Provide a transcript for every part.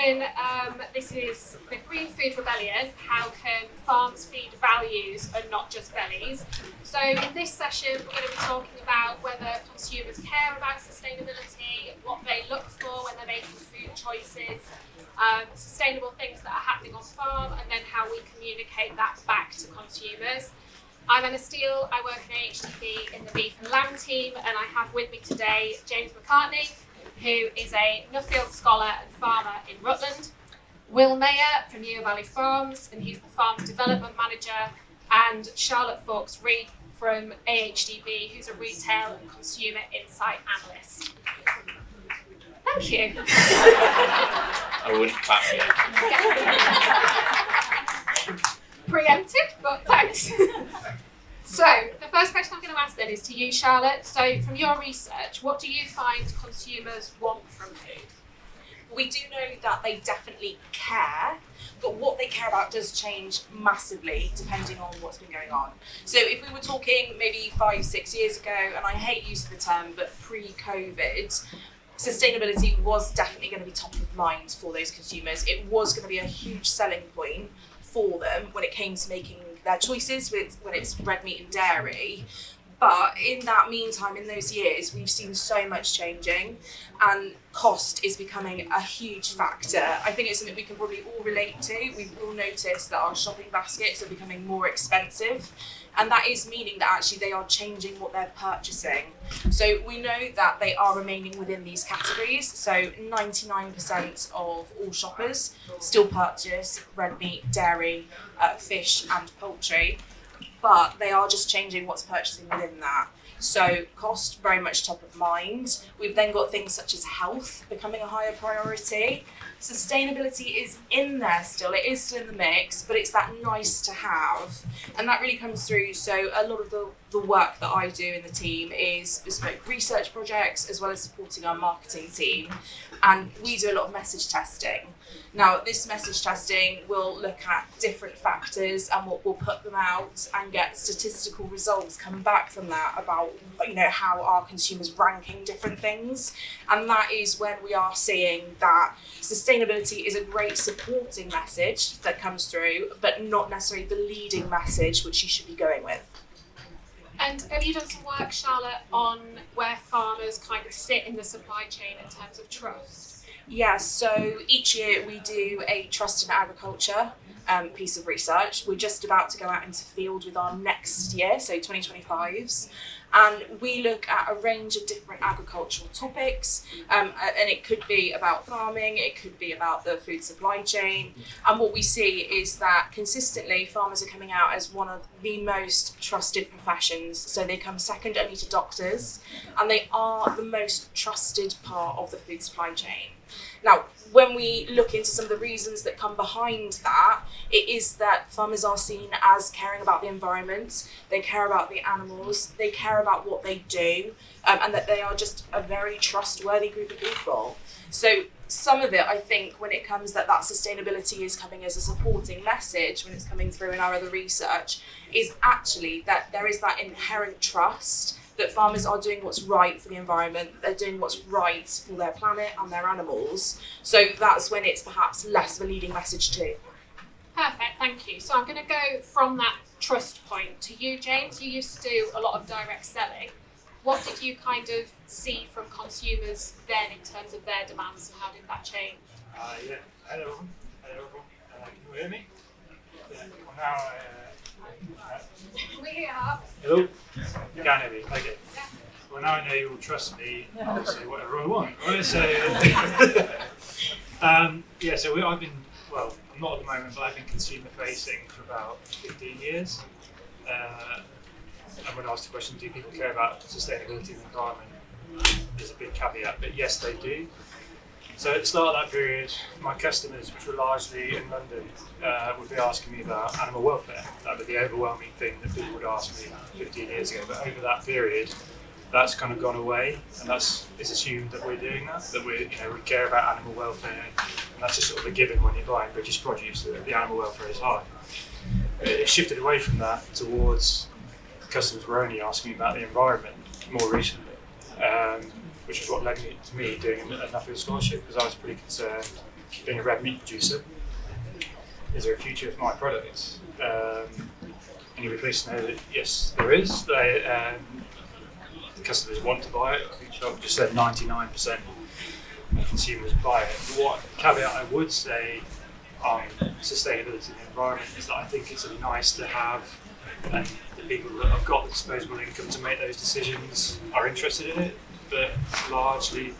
session, this is the Green Food Rebellion. How can farms feed values and not just bellies? So in this session, we're going to be talking about whether consumers care about sustainability, what they look for when they're making food choices, sustainable things that are happening on farm, and then how we communicate that back to consumers. I'm Anna Steele, I work in AHDB in the beef and lamb team, and I have with me today James McCartney, who is a Nuffield scholar and farmer in Rutland, Will Mayer from Neo Valley Farms, and he's the Farms Development Manager, and Charlotte Fawkes-Reith from AHDB, who's a Retail and Consumer Insight Analyst. Thank you. I wouldn't clap yet. Preempted, but thanks. So, the first question I'm going to ask then is to you, Charlotte. So, from your research, what do you find consumers want from food? We do know that they definitely care, but what they care about does change massively depending on what's been going on. So if we were talking maybe 5-6 years ago, and I hate using the term, but pre-COVID, sustainability was definitely going to be top of mind for those consumers. It was going to be a huge selling point for them when it came to making their choices when it's red meat and dairy. But in that meantime, in those years, we've seen so much changing, and cost is becoming a huge factor. I think it's something we can probably all relate to. We've all noticed that our shopping baskets are becoming more expensive, and that is meaning that actually they are changing what they're purchasing. So we know that they are remaining within these categories. So 99% of all shoppers still purchase red meat, dairy, fish and poultry, but they are just changing what's purchasing within that. So cost, very much top of mind. We've then got things such as health becoming a higher priority. Sustainability is in there still, it is still in the mix, but it's that nice to have. And that really comes through. So a lot of the work that I do in the team is bespoke research projects, as well as supporting our marketing team. And we do a lot of message testing. Now, this message testing will look at different factors, and we'll put them out and get statistical results come back from that about, how our consumers ranking different things. And that is when we are seeing that sustainability is a great supporting message that comes through, but not necessarily the leading message which you should be going with. And have you done some work, Charlotte, on where farmers kind of sit in the supply chain in terms of trust? Yeah, so each year we do a trust in agriculture piece of research. We're just about to go out into field with our next year, so 2025's, and we look at a range of different agricultural topics, and it could be about farming, it could be about the food supply chain, and what we see is that consistently farmers are coming out as one of the most trusted professions. So they come second only to doctors, and they are the most trusted part of the food supply chain. Now, when we look into some of the reasons that come behind that, it is that farmers are seen as caring about the environment, they care about the animals, they care about what they do, and that they are just a very trustworthy group of people. So some of it, I think, when it comes that sustainability is coming as a supporting message, when it's coming through in our other research, is actually that there is that inherent trust that farmers are doing what's right for the environment, they're doing what's right for their planet and their animals. So that's when it's perhaps less of a leading message too. Perfect, thank you. So I'm going to go from that trust point to you, James. You used to do a lot of direct selling. What did you kind of see from consumers then in terms of their demands, and how did that change? Yeah, hello. Can you hear me? Yeah. Well, now, We are. hello? You can hear me, okay. Well, now I know you will trust me, I'll say whatever I want, right? So, I've been, I'm not at the moment, but I've been consumer facing for about 15 years. And when asked the question, do people care about sustainability and the environment, there's a big caveat, but yes, they do. So at the start of that period, my customers, which were largely in London, would be asking me about animal welfare. That was the overwhelming thing that people would ask me 15 years ago. But over that period, that's kind of gone away, and it's assumed that we're doing that we care about animal welfare, and that's just sort of a given when you're buying British produce, that the animal welfare is high. It shifted away from that towards customers were only asking me about the environment more recently, which is what led to me doing a Nuffield scholarship, because I was pretty concerned being a red meat producer, is there a future for my product? And you'll be pleased to know that yes, there is. The customers want to buy it. I think Charlotte just said 99% of consumers buy it. What caveat I would say on sustainability and the environment is that I think it's a nice to have, and the people that have got the disposable income to make those decisions are interested in it, but largely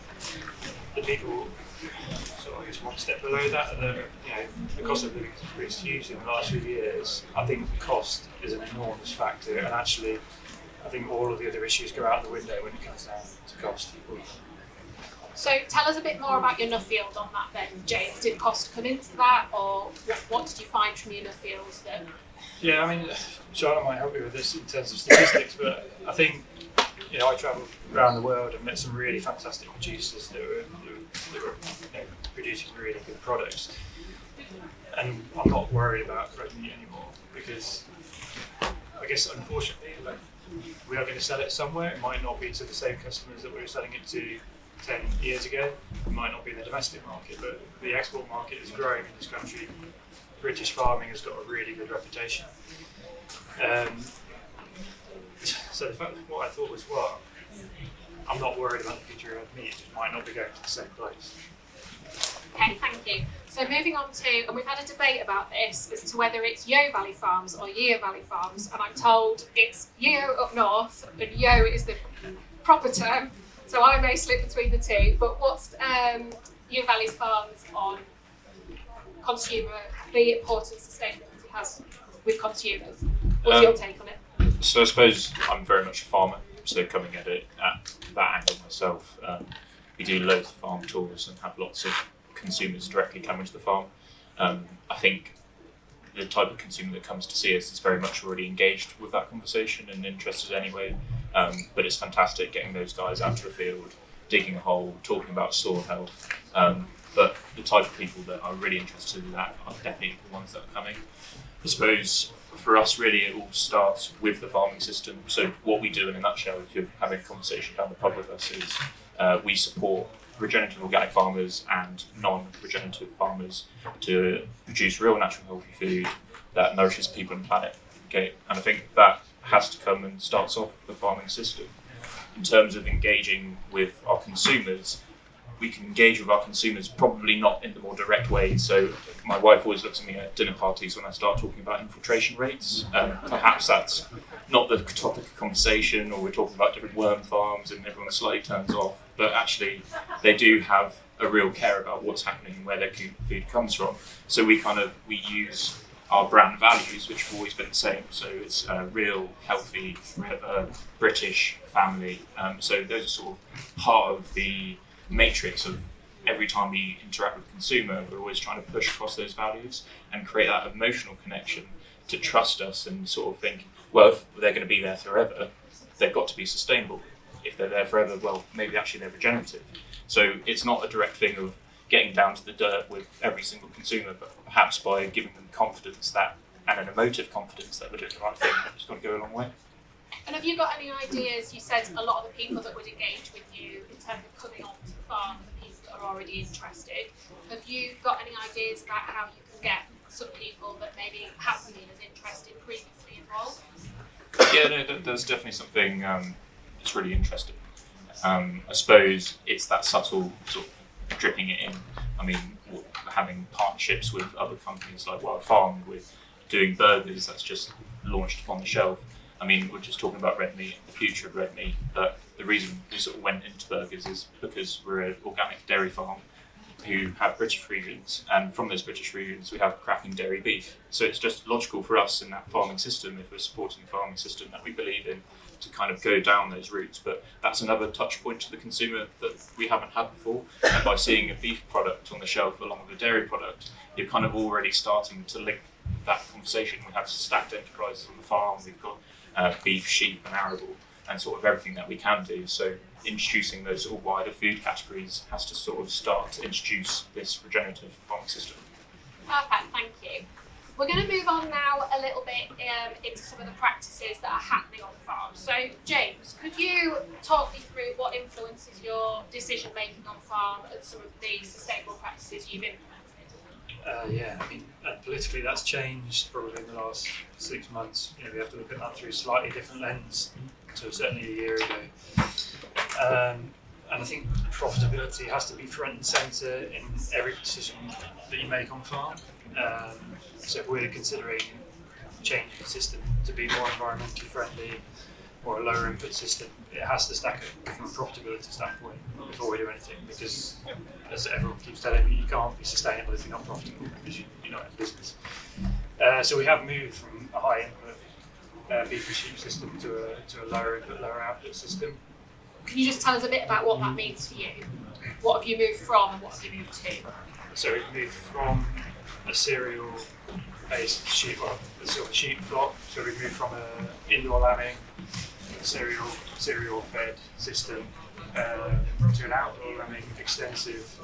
the people sort of, I guess, one step below that, the cost of living has increased hugely in the last few years. I think cost is an enormous factor, and actually I think all of the other issues go out the window when it comes down to cost. So tell us a bit more about your Nuffield on that then, James. Did cost come into that, or what did you find from your Nuffields that... Yeah, I mean, Charlotte might help me with this in terms of statistics, but I think, I travelled around the world and met some really fantastic producers that were producing really good products. And I'm not worried about red meat anymore because I guess unfortunately we are going to sell it somewhere. It might not be to the same customers that we were selling it to 10 years ago. It might not be in the domestic market, but the export market is growing in this country. British farming has got a really good reputation. So the fact what I thought was, well, I'm not worried about the future of meat. It might not be going to the same place. Okay, thank you. So moving on to, and we've had a debate about this as to whether it's Yo Valley Farms or Yeo Valley Farms, and I'm told it's Yeo up north and Yo is the proper term. So I may slip between the two, but what's Yeo Valley Farms on consumer, the importance sustainability has with consumers? What's your take on it? So I suppose I'm very much a farmer, so coming at it at that angle myself. We do loads of farm tours and have lots of consumers directly coming to the farm. I think the type of consumer that comes to see us is very much already engaged with that conversation and interested anyway. But it's fantastic getting those guys out to the field, digging a hole, talking about soil health. But the type of people that are really interested in that are definitely the ones that are coming. I suppose for us, really, it all starts with the farming system. So what we do in a nutshell, if you're having a conversation down the pub with us, is we support regenerative organic farmers and non-regenerative farmers to produce real natural healthy food that nourishes people and planet. Okay, and I think that has to come and starts off with the farming system. In terms of engaging with our consumers, we can engage with our consumers probably not in the more direct way. So my wife always looks at me at dinner parties when I start talking about infiltration rates. Perhaps that's not the topic of conversation, or we're talking about different worm farms and everyone slightly turns off, but actually they do have a real care about what's happening and where their food comes from. So we use our brand values, which have always been the same. So it's real, healthy, forever, British, family. So those are sort of part of the matrix of every time we interact with a consumer. We're always trying to push across those values and create that emotional connection to trust us and sort of think, well, if they're going to be there forever, they've got to be sustainable. If they're there forever, well, maybe actually they're regenerative. So it's not a direct thing of getting down to the dirt with every single consumer, but perhaps by giving them confidence that, and an emotive confidence that we're doing the right thing, it's going to go a long way. And have you got any ideas? You said a lot of the people that would engage with you in terms of coming onto the farm, the people that are already interested. Have you got any ideas about how you can get some people that maybe haven't been as interested previously involved? Yeah, no, there's definitely something that's really interesting. I suppose it's that subtle sort of dripping it in. I mean, having partnerships with other companies like Wild Farm, with doing burgers that's just launched upon the shelf. I mean, we're just talking about red meat, the future of red meat, but the reason we sort of went into burgers is because we're an organic dairy farm who have British regions, and from those British regions we have cracking dairy beef. So it's just logical for us in that farming system, if we're supporting the farming system that we believe in, to kind of go down those routes. But that's another touch point to the consumer that we haven't had before, and by seeing a beef product on the shelf along with a dairy product, you're kind of already starting to link that conversation. We have stacked enterprises on the farm, we've got beef, sheep and arable, and sort of everything that we can do. So introducing those sort of wider food categories has to sort of start to introduce this regenerative farming system. Perfect, thank you. We're going to move on now a little bit into some of the practices that are happening on the farm. So James, could you talk me through what influences your decision making on farm and some of the sustainable practices you've implemented? Yeah, I mean, politically that's changed probably in the last 6 months. You know, we have to look at that through a slightly different lens to certainly a year ago. And I think profitability has to be front and centre in every decision that you make on farm. So if we're considering changing the system to be more environmentally friendly or a lower input system, it has to stack up from a profitability standpoint before we do anything, because as everyone keeps telling me, you can't be sustainable if you're not profitable, because you're not in business. So we have moved from a high input beef and sheep system to a lower input, lower output system. Can you just tell us a bit about what that means for you? What have you moved from and what have you moved to? So we've moved from a cereal-based sheep, well, a sort of sheep flock. So we've moved from an indoor lambing, cereal-fed system to an outdoor lambing, extensive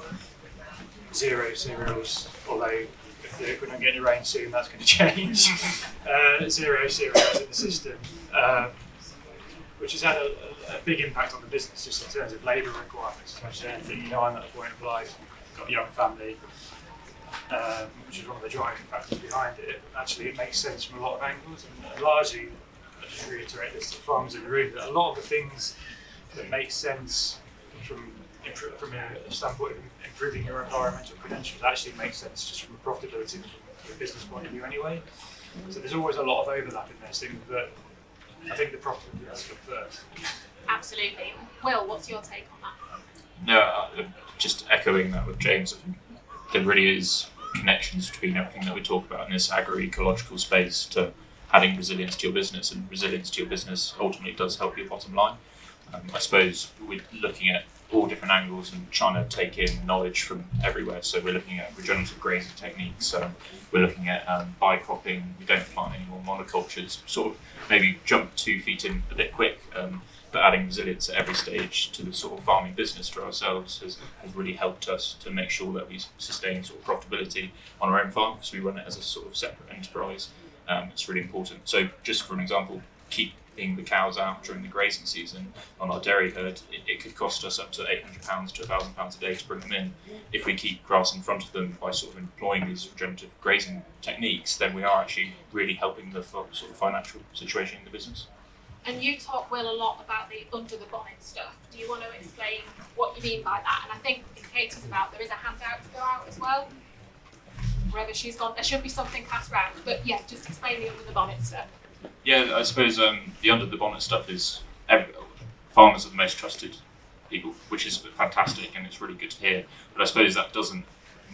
zero cereals. Although if we don't get any rain soon, that's going to change. Zero cereals in the system, which has had a big impact on the business just in terms of labour requirements as much as anything. You know, I'm at a point of life, got a young family, which is one of the driving factors behind it. Actually, it makes sense from a lot of angles, and largely, I just reiterate this to the farmers in the room, that a lot of the things that make sense from a standpoint of improving your environmental credentials actually make sense just from a profitability and from a business point of view anyway. So there's always a lot of overlap in those things, but I think the profitability has to come first. Absolutely. Will, what's your take on that? No, just echoing that with James, I think there really is connections between everything that we talk about in this agroecological space to adding resilience to your business, and resilience to your business ultimately does help your bottom line. I suppose we're looking at all different angles and trying to take in knowledge from everywhere. So we're looking at regenerative grazing techniques, we're looking at bicropping, we don't plant any more monocultures, sort of maybe jump 2 feet in a bit quick, but adding resilience at every stage to the sort of farming business for ourselves has really helped us to make sure that we sustain sort of profitability on our own farm, because we run it as a sort of separate enterprise. It's really important. So just for an example, keeping the cows out during the grazing season on our dairy herd, it could cost us up to £800 to £1,000 a day to bring them in. If we keep grass in front of them by sort of employing these regenerative grazing techniques, then we are actually really helping the sort of financial situation in the business. And you talk, Will, a lot about the under the bonnet stuff. Do you want to explain what you mean by that? And I think if Katie's about, there is a handout to go out as well. Wherever she's gone, there should be something passed round. But yeah, just explain the under the bonnet stuff. Yeah, I suppose the under the bonnet stuff is farmers are the most trusted people, which is fantastic and it's really good to hear. But I suppose that doesn't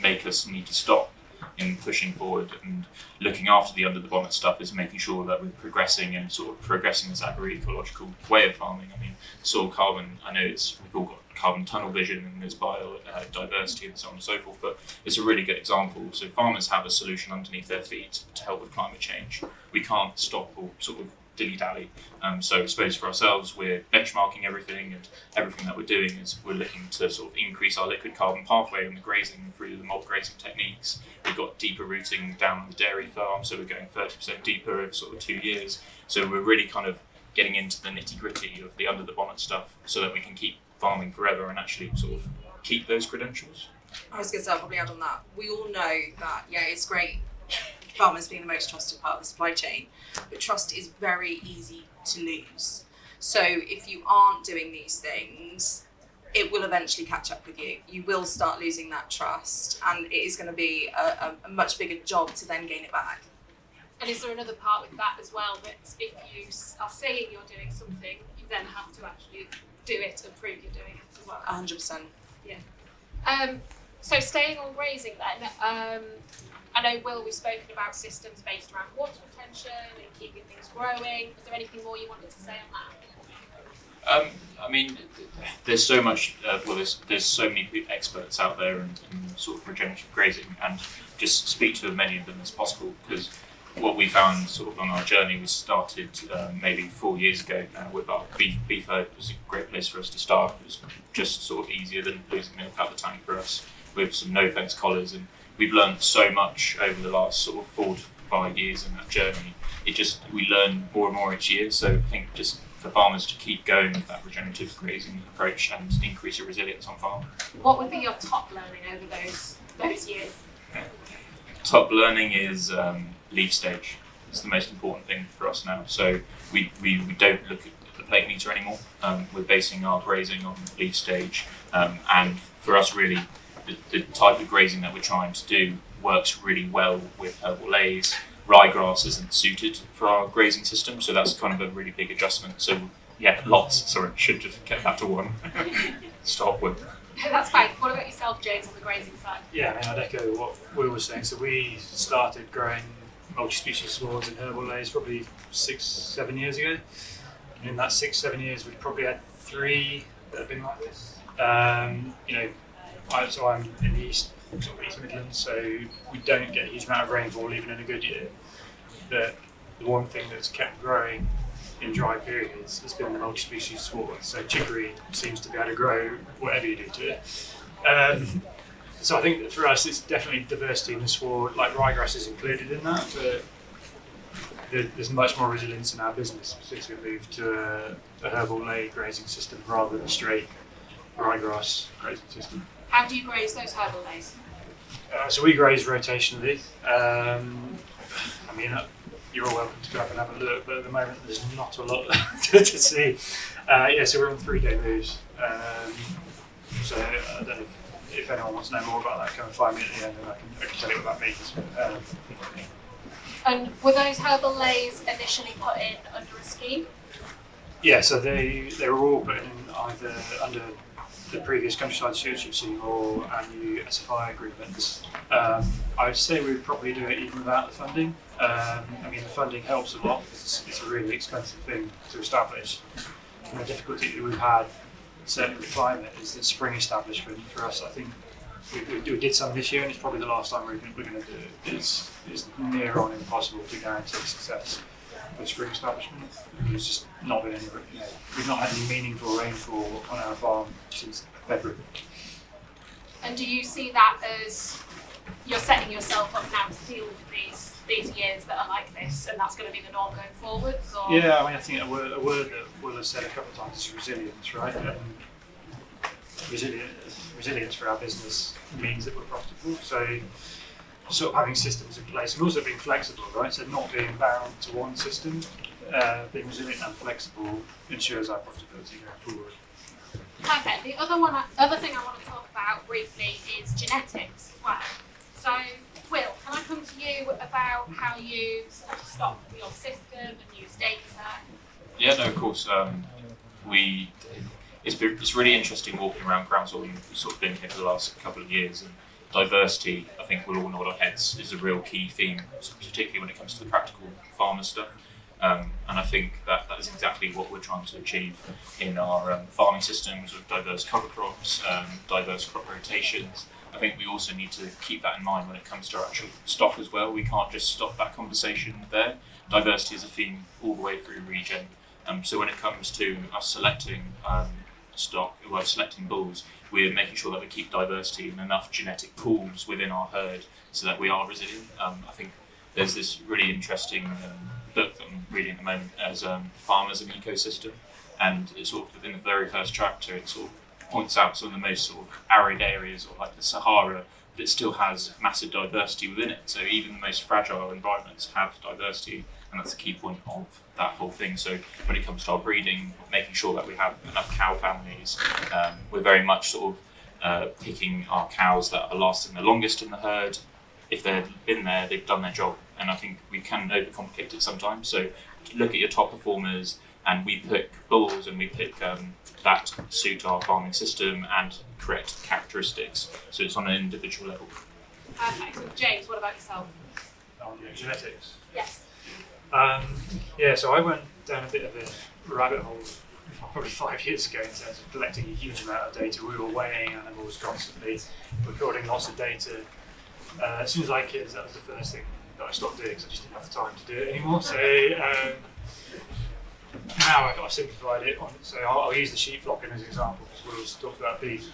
make us need to stop in pushing forward and looking after the under the bonnet stuff, is making sure that we're progressing and sort of progressing this agroecological way of farming. I mean, soil carbon, I know we've all got carbon tunnel vision and there's biodiversity and so on and so forth, but it's a really good example. So farmers have a solution underneath their feet to help with climate change. We can't stop or sort of dilly-dally. So I suppose for ourselves, we're benchmarking everything, and everything that we're doing is we're looking to sort of increase our liquid carbon pathway on the grazing through the mob grazing techniques. We've got deeper rooting down on the dairy farm, so we're going 30% deeper over sort of 2 years. So we're really kind of getting into the nitty-gritty of the under the bonnet stuff so that we can keep farming forever and actually sort of keep those credentials. I was going to say, I'll probably add on that. We all know that, yeah, it's great farmers being the most trusted part of the supply chain, but trust is very easy to lose. So if you aren't doing these things, it will eventually catch up with you. You will start losing that trust, and it is going to be a much bigger job to then gain it back. And is there another part with that as well, that if you are saying you're doing something, you then have to actually do it and prove you're doing it as well? 100%. Yeah. So staying on grazing then, I know, Will, we've spoken about systems based around water retention and keeping things growing. Is there anything more you wanted to say on that? I mean, there's so much, there's so many experts out there in sort of regenerative grazing, and just speak to as many of them as possible, because what we found sort of on our journey, we started maybe 4 years ago with our beef herd. It was a great place for us to start. It was just sort of easier than losing milk out the tank for us, with some no-fence collars, and we've learned so much over the last sort of 4 to 5 years in that journey. We learn more and more each year, so I think just for farmers to keep going with that regenerative grazing approach and increase your resilience on farm. What would be your top learning over those years? top learning is leaf stage. It's the most important thing for us now. So we don't look at the plate meter anymore. We're basing our grazing on leaf stage, and for us really the type of grazing that we're trying to do works really well with herbal lays. Ryegrass isn't suited for our grazing system, so that's kind of a really big adjustment. So yeah, lots. Sorry, should just get that to one. Stop with. That's fine. What about yourself, James, on the grazing side? Yeah, I mean, I'd echo what Will was saying. So we started growing multi-species swords and herbal lays probably 6-7 years ago. And in that 6-7 years, we've probably had 3 that have been like this. So I'm in the East Midlands, so we don't get a huge amount of rainfall even in a good year. But the one thing that's kept growing in dry periods has been the multi-species sward. So chicory seems to be able to grow whatever you do to it. So I think that for us it's definitely diversity in the sward, like ryegrass is included in that, but there's much more resilience in our business since we moved to a herbal lay grazing system rather than a straight ryegrass grazing system. How do you graze those herbal lays? So we graze rotationally. You're all welcome to go up and have a look, but at the moment there's not a lot to see. So we're on 3-day moves. So I don't know if anyone wants to know more about that, come and find me at the end and I can tell you what that means. And were those herbal lays initially put in under a scheme? Yeah, so they were all put in either under the previous countryside stewardship scheme or our new SFI agreements. I'd say we would probably do it even without the funding. The funding helps a lot because it's a really expensive thing to establish. And the difficulty that we've had, certainly with climate, is that spring establishment for us, I think we did some this year and it's probably the last time we're going to do it. It's near on impossible to guarantee success with spring establishment. There's just not been any, we've not had any meaningful rainfall on our farm since February. And do you see that as you're setting yourself up now to deal with these years that are like this, and that's going to be the norm going forwards? Or? Yeah, I think a word that Will has said a couple of times is resilience, right? And resilience for our business means that we're profitable. So sort of having systems in place and also being flexible, right? So not being bound to one system, being resilient and flexible ensures our profitability going forward. Perfect. The other thing I want to talk about briefly is genetics as well. So, Will, can I come to you about how you sort of stock your system and use data? Yeah, no, of course. It's really interesting walking around Groundswell. You've sort of been here for the last couple of years, and diversity, I think we'll all nod our heads, is a real key theme, particularly when it comes to the practical farmer stuff. And I think that is exactly what we're trying to achieve in our farming systems with diverse cover crops, diverse crop rotations. I think we also need to keep that in mind when it comes to our actual stock as well. We can't just stop that conversation there. Diversity is a theme all the way through regen. So when it comes to us selecting selecting bulls, we're making sure that we keep diversity and enough genetic pools within our herd so that we are resilient. I think there's this really interesting book that I'm reading at the moment as Farmers and Ecosystem, and it's sort of within the very first chapter it sort of points out some of the most sort of arid areas, or like the Sahara, that still has massive diversity within it. So even the most fragile environments have diversity, and that's a key point of that whole thing. So when it comes to our breeding, making sure that we have enough cow families, we're very much sort of picking our cows that are lasting the longest in the herd. If they've been there, they've done their job, and I think we can overcomplicate it sometimes. So look at your top performers, and we pick bulls and we pick that suit our farming system and correct characteristics. So it's on an individual level. Perfect. James, what about yourself? On genetics. Yes. So I went down a bit of a rabbit hole probably 5 years ago in terms of collecting a huge amount of data. We were weighing animals constantly, recording lots of data. As soon as I kids, that was the first thing that I stopped doing because I just didn't have the time to do it anymore. So now I've simplified it. So I'll use the sheep flocking as an example because we always talked about beef.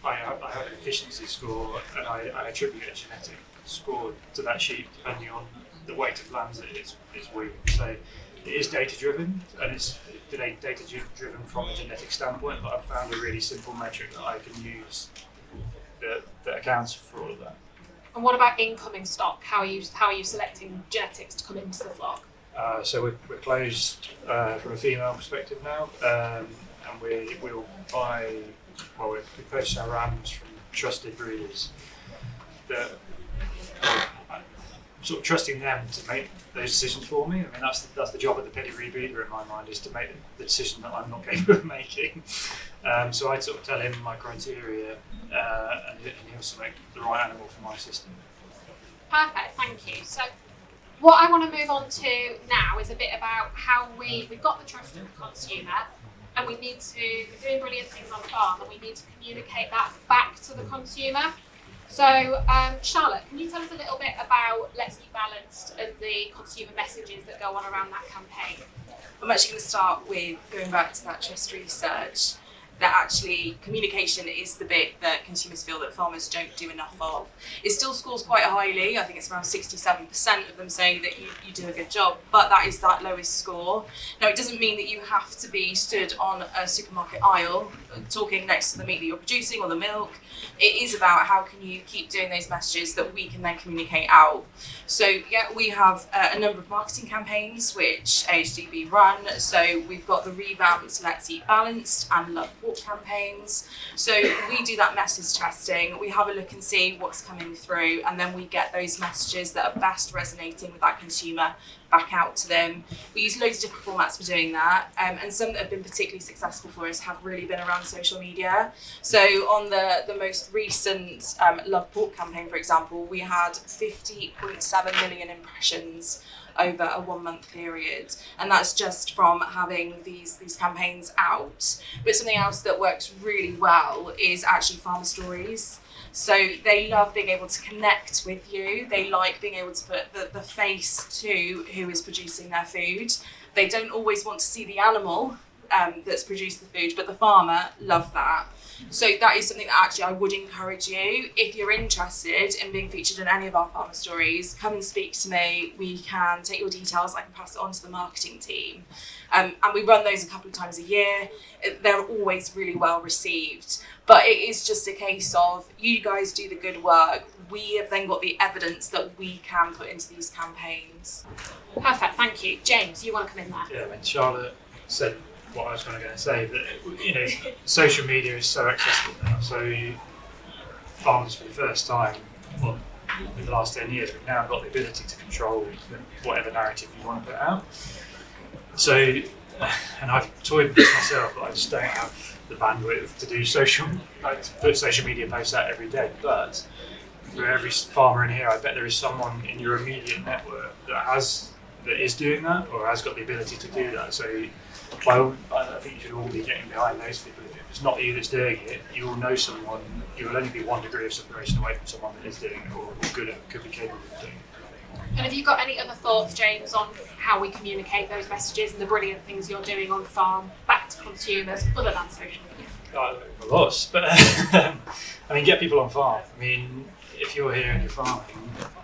I have an efficiency score, and I attribute a genetic score to that sheep depending on the weight of lambs that it's weaning. So it is data driven, and it's data driven from a genetic standpoint, but I've found a really simple metric that I can use that accounts for all of that. And what about incoming stock? How are you selecting genetics to come into the flock? So we're closed from a female perspective now, and we'll buy. Well, we purchase our rams from trusted breeders. That I'm sort of trusting them to make those decisions for me. I mean, that's the job of the pedigree breeder in my mind, is to make the decision that I'm not capable of making. So I sort of tell him my criteria, and he'll select the right animal for my system. Perfect, thank you. So what I want to move on to now is a bit about how we've got the trust of the consumer, and we're doing brilliant things on farm, and we need to communicate that back to the consumer. So Charlotte, can you tell us a little bit about Let's Eat Balanced and the consumer messages that go on around that campaign? I'm actually going to start with going back to that trust research, that actually communication is the bit that consumers feel that farmers don't do enough of. It still scores quite highly. I think it's around 67% of them saying that you do a good job, but that is that lowest score. Now, it doesn't mean that you have to be stood on a supermarket aisle talking next to the meat that you're producing or the milk. It is about how can you keep doing those messages that we can then communicate out. So yeah, we have a number of marketing campaigns which AHDB run. So we've got the revamped Let's Eat Balanced and Love Pork campaigns. So we do that message testing. We have a look and see what's coming through, and then we get those messages that are best resonating with that consumer back out to them. We use loads of different formats for doing that, and some that have been particularly successful for us have really been around social media. So on the most recent Love Pork campaign, for example, we had 50.7 million impressions over a 1 month period, and that's just from having these campaigns out. But something else that works really well is actually farmer stories. So they love being able to connect with you. They like being able to put the face to who is producing their food. They don't always want to see the animal that's produced the food, but the farmer love that. So that is something that actually I would encourage you. If you're interested in being featured in any of our farmer stories, come and speak to me. We can take your details. I can pass it on to the marketing team. And we run those a couple of times a year. They're always really well received. But it is just a case of you guys do the good work. We have then got the evidence that we can put into these campaigns. Perfect, thank you. James, you want to come in there? Yeah, I mean, Charlotte said what I was going to say, that social media is so accessible now. So farmers, for the first time, well, in the last 10 years, we've now got the ability to control whatever narrative you want to put out. So, and I've toyed with this myself, but I just don't have the bandwidth to do to put social media posts out every day. But for every farmer in here, I bet there is someone in your immediate network that is doing that, or has got the ability to do that. So I think you should all be getting behind those people. If it's not you that's doing it, you will know someone. You will only be 1 degree of separation away from someone that is doing it, or could be capable of doing it. And have you got any other thoughts, James, on how we communicate those messages and the brilliant things you're doing on farm back to consumers other than social media? Lots, but I mean, get people on farm. I mean, if you're here and you're farming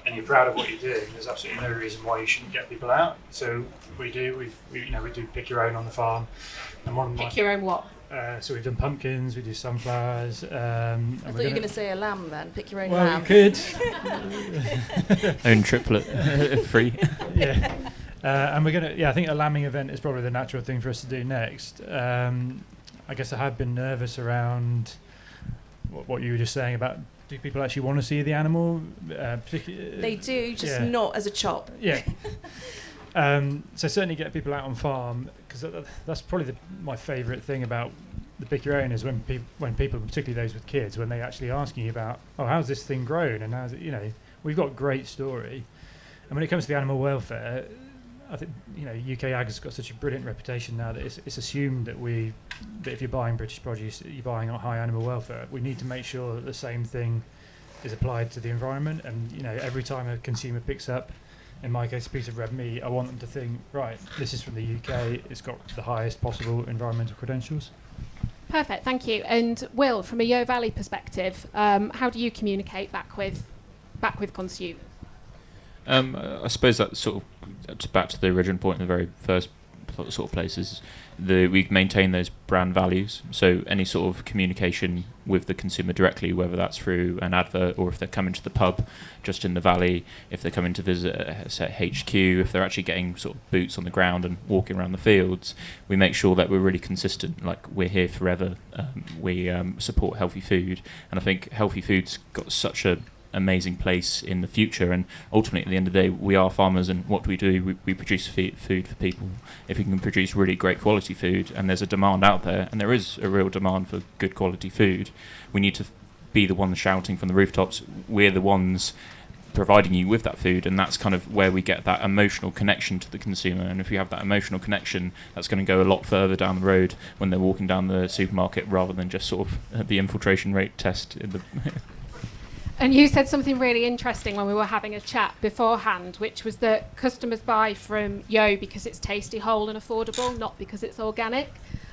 and you're proud of what you're doing, there's absolutely no reason why you shouldn't get people out. So we do pick your own on the farm. And pick your own what? So we've done pumpkins, we do sunflowers. I thought you were going to say a lamb then. Pick your own well, lamb. You could. Own triplet, free. Yeah. And we're going to, I think a lambing event is probably the natural thing for us to do next. I guess I have been nervous around what you were just saying about, do people actually want to see the animal? They do, just not as a chop. Yeah. So certainly get people out on farm, because that's probably my favourite thing about the pick your own is when people, particularly those with kids, when they actually ask you about, oh, how's this thing grown, and how's it, we've got a great story. And when it comes to the animal welfare, I think UK Ag has got such a brilliant reputation now that it's assumed that if you're buying British produce, you're buying on high animal welfare. We need to make sure that the same thing is applied to the environment, and every time a consumer picks up, in my case, a piece of red meat, I want them to think, right, this is from the UK, it's got the highest possible environmental credentials. Perfect, thank you. And Will, from a Yo Valley perspective, how do you communicate back with consumers? I suppose that's sort of back to the original point in the very first sort of places, we maintain those brand values. So any sort of communication with the consumer directly, whether that's through an advert or if they're coming to the pub just in the valley, if they're coming to visit say HQ, if they're actually getting sort of boots on the ground and walking around the fields, we make sure that we're really consistent. Like, we're here forever. We support healthy food, and I think healthy food's got such a amazing place in the future, and ultimately at the end of the day we are farmers, and what do? We produce food for people. If we can produce really great quality food, and there's a demand out there, and there is a real demand for good quality food, we need to be the ones shouting from the rooftops, we're the ones providing you with that food, and that's kind of where we get that emotional connection to the consumer. And if you have that emotional connection, that's going to go a lot further down the road when they're walking down the supermarket, rather than just sort of the infiltration rate test in the And you said something really interesting when we were having a chat beforehand, which was that customers buy from Yo because it's tasty, whole and affordable, not because it's organic.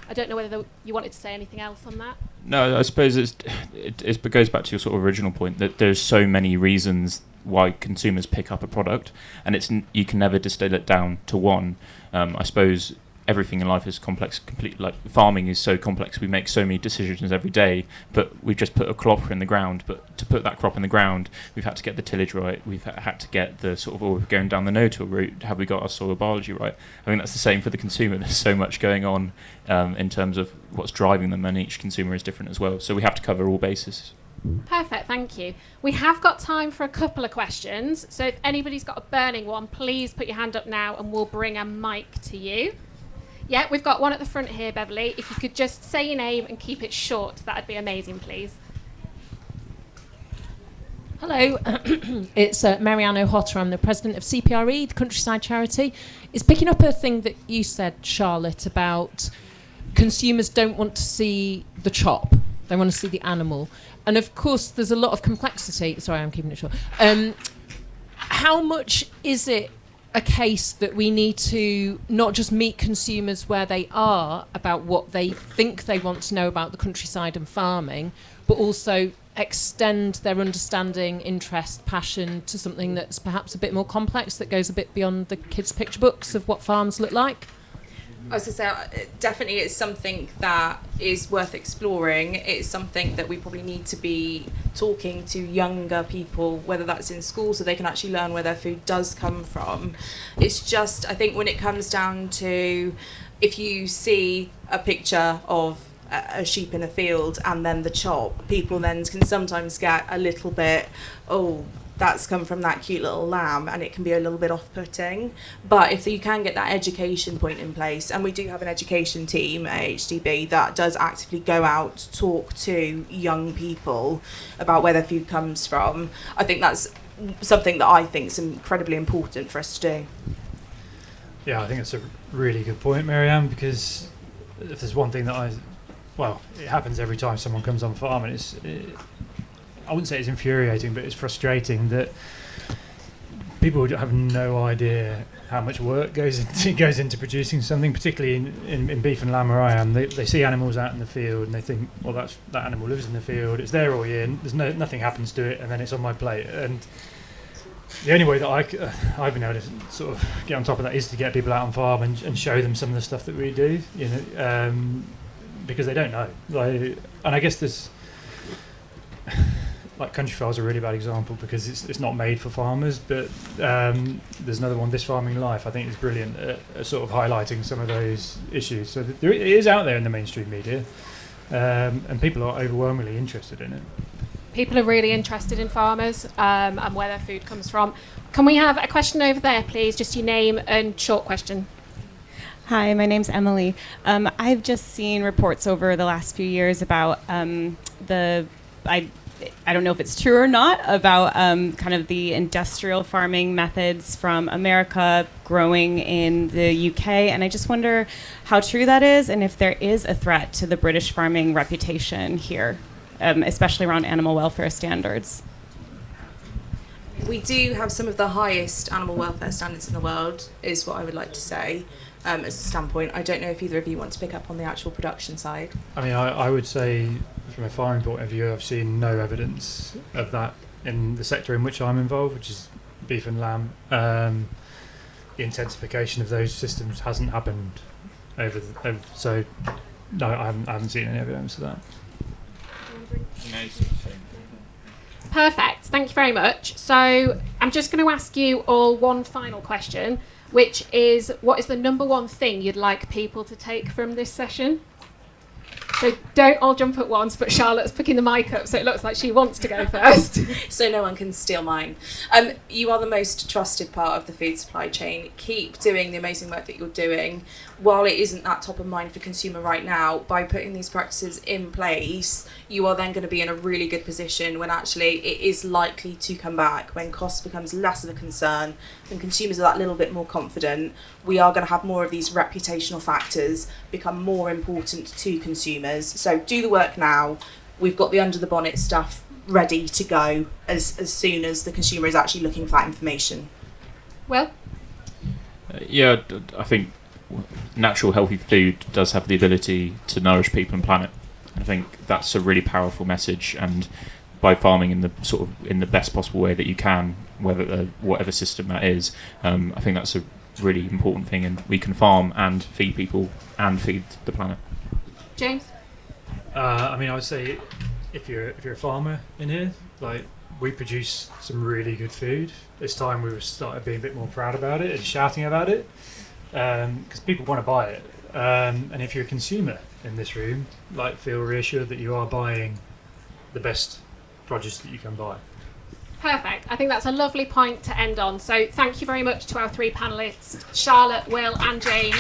I don't know whether you wanted to say anything else on that. No, I suppose it goes back to your sort of original point, that there's so many reasons why consumers pick up a product, and you can never distill it down to one. I suppose everything in life is complex. Like, farming is so complex. We make so many decisions every day, but we just put a crop in the ground. But to put that crop in the ground, we've had to get the tillage right. We've had to get the sort of, or we're going down the no-till route. Have we got our soil biology right? I think that's the same for the consumer. There's so much going on in terms of what's driving them, and each consumer is different as well. So we have to cover all bases. Perfect, thank you. We have got time for a couple of questions. So if anybody's got a burning one, please put your hand up now and we'll bring a mic to you. Yeah, we've got one at the front here, Beverly. If you could just say your name and keep it short, that'd be amazing, please. Hello, it's Marianne O'Hotter. I'm the president of CPRE, the Countryside Charity. It's picking up a thing that you said, Charlotte, about consumers don't want to see the chop. They want to see the animal. And of course, there's a lot of complexity. Sorry, I'm keeping it short. How much is it a case that we need to not just meet consumers where they are about what they think they want to know about the countryside and farming, but also extend their understanding, interest, passion to something that's perhaps a bit more complex, that goes a bit beyond the kids' picture books of what farms look like? I was going to say, definitely it's something that is worth exploring. It's something that we probably need to be talking to younger people, whether that's in school, so they can actually learn where their food does come from. It's just, I think when it comes down to, if you see a picture of a sheep in a field and then the chop, people then can sometimes get a little bit, oh, that's come from that cute little lamb, and it can be a little bit off-putting. But if you can get that education point in place, and we do have an education team at AHDB that does actively go out, talk to young people about where their food comes from, I think that's something that I think is incredibly important for us to do. Yeah, I think it's a really good point, Marianne, because if there's one thing that it happens every time someone comes on farm, and I wouldn't say it's infuriating, but it's frustrating that people have no idea how much work goes into producing something, particularly in beef and lamb where I am. They see animals out in the field and they think, well, that animal lives in the field, it's there all year, and nothing happens to it, and then it's on my plate. And the only way that I've been able to sort of get on top of that is to get people out on farm and show them some of the stuff that we do, because they don't know. And I guess there's like Countryfell is a really bad example because it's not made for farmers, but there's another one, This Farming Life, I think is brilliant at sort of highlighting some of those issues. So it is out there in the mainstream media, and people are overwhelmingly interested in it. People are really interested in farmers and where their food comes from. Can we have a question over there, please? Just your name and short question. Hi, my name's Emily. I've just seen reports over the last few years about I don't know if it's true or not, about kind of the industrial farming methods from America growing in the UK, and I just wonder how true that is, and if there is a threat to the British farming reputation here, especially around animal welfare standards. We do have some of the highest animal welfare standards in the world, is what I would like to say. As a standpoint, I don't know if either of you want to pick up on the actual production side. I mean, I would say from a farming point of view, I've seen no evidence of that in the sector in which I'm involved, which is beef and lamb. the intensification of those systems hasn't happened so no, I haven't seen any evidence of that. Perfect, thank you very much. So I'm just going to ask you all one final question, which is, what is the number one thing you'd like people to take from this session? So don't all jump at once, but Charlotte's picking the mic up, so it looks like she wants to go first. So no one can steal mine. You are the most trusted part of the food supply chain. Keep doing the amazing work that you're doing. While it isn't that top of mind for consumer right now, by putting these practices in place, you are then going to be in a really good position when actually it is likely to come back, when cost becomes less of a concern, when consumers are that little bit more confident. We are going to have more of these reputational factors become more important to consumers. So do the work now. We've got the under the bonnet stuff ready to go as soon as the consumer is actually looking for that information. Well, I think natural healthy food does have the ability to nourish people and planet. I think that's a really powerful message, and by farming in the best possible way that you can, whatever system that is, I think that's a really important thing, and we can farm and feed people and feed the planet. James? I would say if you're a farmer in here, like, we produce some really good food. It's time we started being a bit more proud about it and shouting about it, because people want to buy it. And if you're a consumer in this room, like, feel reassured that you are buying the best produce that you can buy. Perfect. I think that's a lovely point to end on. So thank you very much to our three panellists, Charlotte, Will and James.